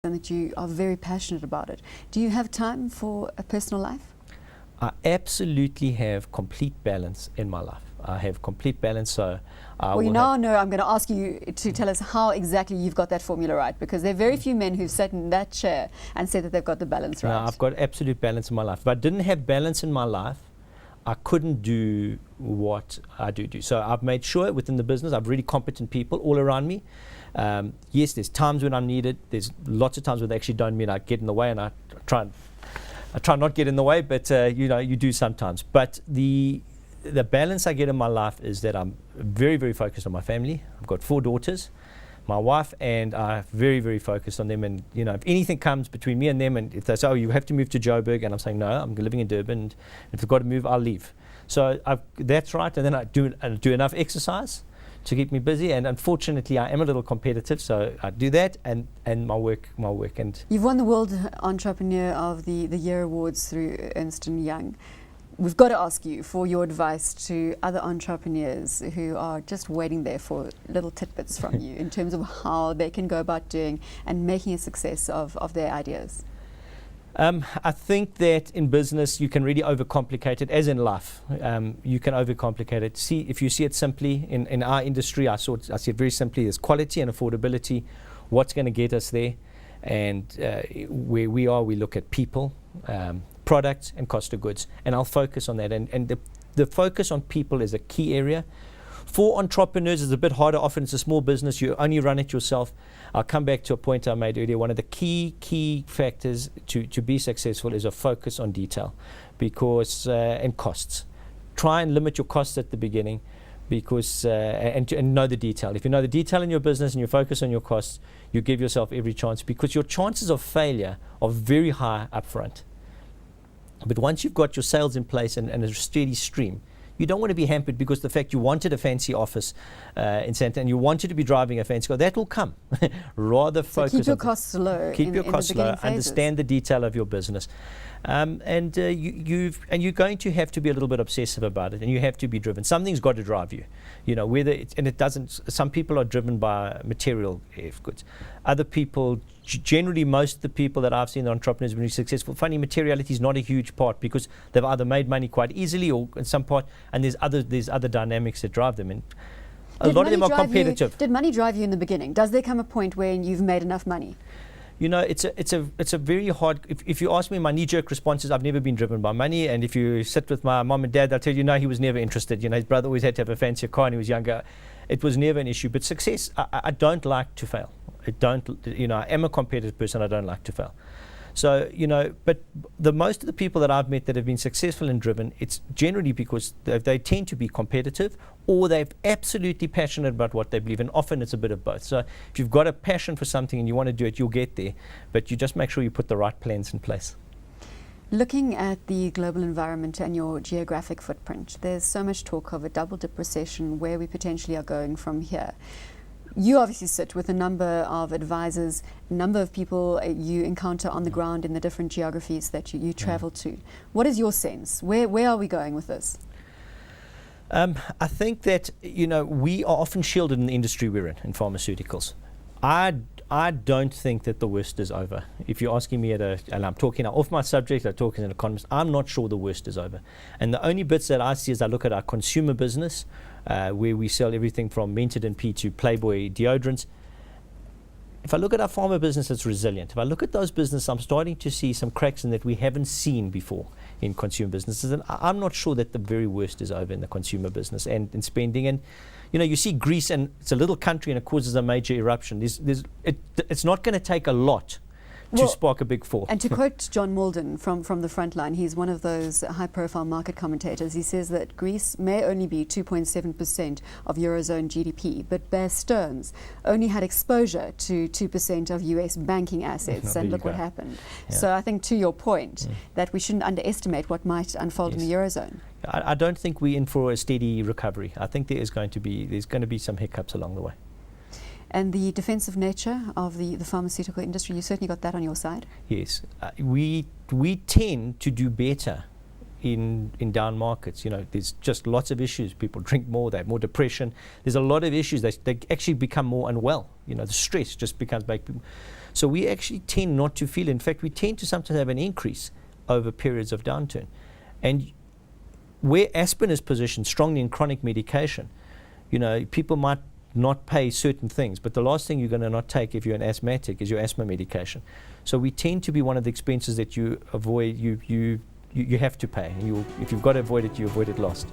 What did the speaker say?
and that you are very passionate about it. Do you have time for a personal life? I absolutely have complete balance in my life. I have complete balance, so well, you now know I'm going to ask you to tell us how exactly you've got that formula right, because there are very few men who've sat in that chair and said that they've got the balance right. No, I've got absolute balance in my life. If I didn't have balance in my life, I couldn't do what I do. So I've made sure within the business, I've really competent people all around me. Yes, there's times when I'm needed. There's lots of times when they actually don't mean I get in the way, and I try not get in the way, but you do sometimes. But the balance I get in my life is that I'm very, very focused on my family. I've got 4 daughters, my wife, and I'm very, very focused on them. And if anything comes between me and them, and if they say, "Oh, you have to move to Joburg," and I'm saying, "No, I'm living in Durban, and if they've got to move, I'll leave." So that's right. And then I do enough exercise to keep me busy. And unfortunately, I am a little competitive, so I do that and my work. And you've won the World Entrepreneur of the Year awards through Ernst Youngs. We've got to ask you for your advice to other entrepreneurs who are just waiting there for little tidbits from you in terms of how they can go about doing and making a success of their ideas. I think that in business you can really overcomplicate it, as in life. You can overcomplicate it. If you see it simply, in our industry, I see it very simply. There's quality and affordability. What's going to get us there? And where we are, we look at people, products, and cost of goods. And I'll focus on that. And the focus on people is a key area. For entrepreneurs, it's a bit harder. Often it's a small business. You only run it yourself. I'll come back to a point I made earlier. One of the key factors to be successful is a focus on detail, because and costs. Try and limit your costs at the beginning, because and know the detail. If you know the detail in your business and you focus on your costs, you give yourself every chance, because your chances of failure are very high up front. But once you've got your sales in place and a steady stream, you don't want to be hampered because the fact you wanted a fancy office in Santa and you wanted to be driving a fancy car, that will come. Rather focus. So keep your costs low. Keep your costs low. Understand the detail of your business, and you're going to have to be a little bit obsessive about it, and you have to be driven. Something's got to drive you. Whether it doesn't. Some people are driven by material goods. Other people, generally most of the people that I've seen, the entrepreneurs who are successful, funny, materiality is not a huge part, because they've either made money quite easily or in some part, and there's other dynamics that drive them. And a lot of them are competitive. Did money drive you in the beginning? Does there come a point where you've made enough money? It's a very hard. If you ask me, my knee-jerk response is I've never been driven by money. And if you sit with my mom and dad, they'll tell you, no, he was never interested. His brother always had to have a fancier car when he was younger. It was never an issue. But success, I don't like to fail. I am a competitive person. I don't like to fail. So, but most of the people that I've met that have been successful and driven, it's generally because they tend to be competitive, or they're absolutely passionate about what they believe, and often it's a bit of both. So if you've got a passion for something and you want to do it, you'll get there, but you just make sure you put the right plans in place. Looking at the global environment and your geographic footprint, there's so much talk of a double-dip recession, where we potentially are going from here. You obviously sit with a number of advisors, a number of people you encounter on the ground in the different geographies that you travel to. What is your sense? Where are we going with this? I think that, we are often shielded in the industry we're in pharmaceuticals. I don't think that the worst is over. If you're asking me and I'm talking off my subject, I'm talking as an economist, I'm not sure the worst is over. And the only bits that I see as I look at our consumer business, where we sell everything from Mentadin P to Playboy deodorants. If I look at our pharma business, it's resilient. If I look at those businesses, I'm starting to see some cracks in that we haven't seen before in consumer businesses. And I'm not sure that the very worst is over in the consumer business and in spending. And you see Greece, and it's a little country, and it causes a major eruption. It's not going to take a lot to spark a big fall. And to quote John Malden from the Frontline, he's one of those high-profile market commentators. He says that Greece may only be 2.7% of Eurozone GDP, but Bear Stearns only had exposure to 2% of US banking assets, and look what happened. Yeah. So I think, to your point, that we shouldn't underestimate what might unfold in the Eurozone. I don't think we're in for a steady recovery. I think there's going to be some hiccups along the way. And the defensive nature of the pharmaceutical industry, you certainly got that on your side? Yes. We tend to do better in down markets. There's just lots of issues. People drink more, they have more depression. There's a lot of issues. They actually become more unwell. The stress just becomes big. So we actually tend not to feel it. In fact, we tend to sometimes have an increase over periods of downturn. And where aspirin is positioned strongly in chronic medication, people might not pay certain things, but the last thing you're going to not take if you're an asthmatic is your asthma medication. So we tend to be one of the expenses that you avoid, you have to pay. If you've got to avoid it, you avoid it last.